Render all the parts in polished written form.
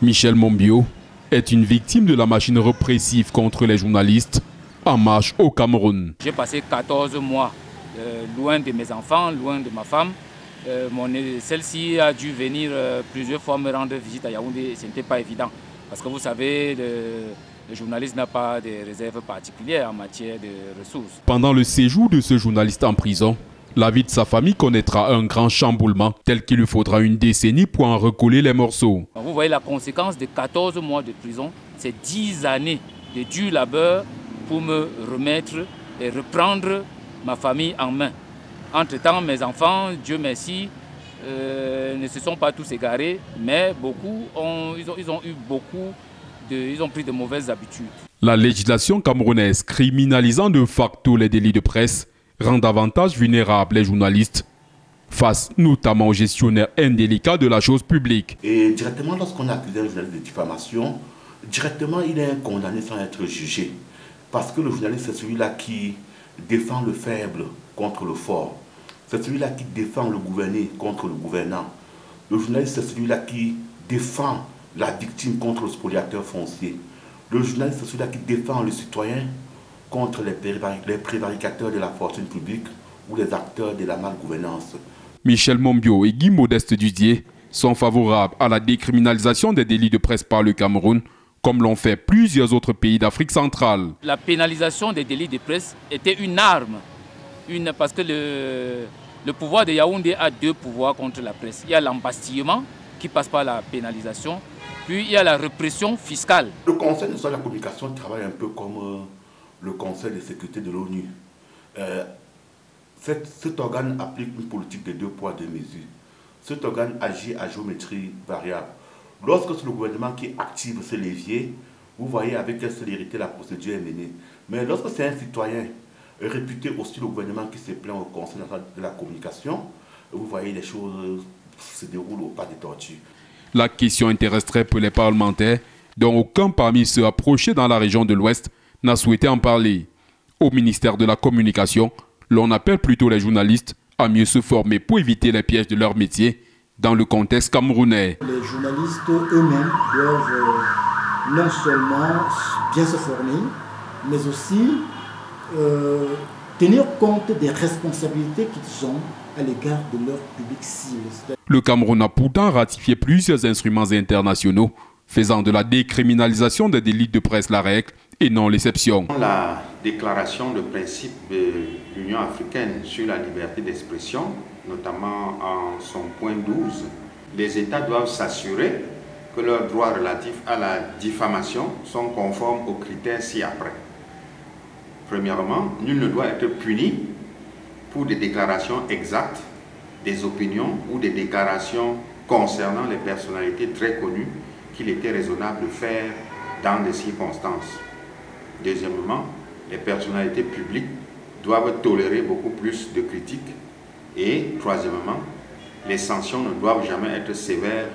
Michel Mombio est une victime de la machine répressive contre les journalistes en marche au Cameroun. J'ai passé 14 mois loin de mes enfants, loin de ma femme. Celle-ci a dû venir plusieurs fois me rendre visite à Yaoundé. Ce n'était pas évident parce que vous savez, le journaliste n'a pas de réserve particulière en matière de ressources. Pendant le séjour de ce journaliste en prison, la vie de sa famille connaîtra un grand chamboulement tel qu'il lui faudra une décennie pour en recoller les morceaux. Vous voyez la conséquence de 14 mois de prison, c'est 10 années de dur labeur pour me remettre et reprendre ma famille en main. Entre-temps, mes enfants, Dieu merci, ne se sont pas tous égarés, mais beaucoup ils ont pris de mauvaises habitudes. La législation camerounaise criminalisant de facto les délits de presse rend davantage vulnérables les journalistes face notamment aux gestionnaires indélicats de la chose publique. Et directement, lorsqu'on accuse un journaliste de diffamation, directement il est condamné sans être jugé. Parce que le journaliste, c'est celui-là qui défend le faible contre le fort. C'est celui-là qui défend le gouverné contre le gouvernant. Le journaliste, c'est celui-là qui défend la victime contre le spoliateur foncier. Le journaliste, c'est celui-là qui défend le citoyen contre les prévaricateurs de la fortune publique ou les acteurs de la malgouvernance. Michel Mombio et Guy Modeste Didier sont favorables à la décriminalisation des délits de presse par le Cameroun, comme l'ont fait plusieurs autres pays d'Afrique centrale. La pénalisation des délits de presse était une arme, parce que le pouvoir de Yaoundé a deux pouvoirs contre la presse. Il y a l'embastillement qui passe par la pénalisation, puis il y a la répression fiscale. Le Conseil national de la communication travaille un peu comme le Conseil de sécurité de l'ONU. Cet organe applique une politique de 2 poids 2 mesures. Cet organe agit à géométrie variable. Lorsque c'est le gouvernement qui active ce levier, vous voyez avec quelle célérité la procédure est menée. Mais lorsque c'est un citoyen réputé aussi le gouvernement qui se plaint au Conseil national de la communication, vous voyez les choses se déroulent au pas des tortues. La question intéresse très peu les parlementaires, dont aucun parmi ceux approchés dans la région de l'Ouest n'a souhaité en parler. Au ministère de la Communication, l'on appelle plutôt les journalistes à mieux se former pour éviter les pièges de leur métier dans le contexte camerounais. Les journalistes eux-mêmes doivent non seulement bien se former, mais aussi tenir compte des responsabilités qu'ils ont à l'égard de leur public cible. Le Cameroun a pourtant ratifié plusieurs instruments internationaux faisant de la décriminalisation des délits de presse la règle et non l'exception. La déclaration de principe de l'Union africaine sur la liberté d'expression, notamment en son point 12, les États doivent s'assurer que leurs droits relatifs à la diffamation sont conformes aux critères ci-après. Premièrement, nul ne doit être puni pour des déclarations exactes, des opinions ou des déclarations concernant les personnalités très connues qu'il était raisonnable de faire dans des circonstances. Deuxièmement, les personnalités publiques doivent tolérer beaucoup plus de critiques. Et troisièmement, les sanctions ne doivent jamais être sévères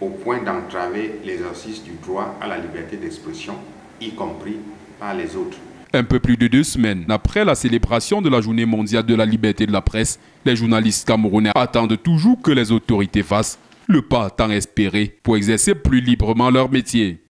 au point d'entraver l'exercice du droit à la liberté d'expression, y compris par les autres. Un peu plus de 2 semaines après la célébration de la Journée mondiale de la liberté de la presse, les journalistes camerounais attendent toujours que les autorités fassent le pas tant espéré pour exercer plus librement leur métier.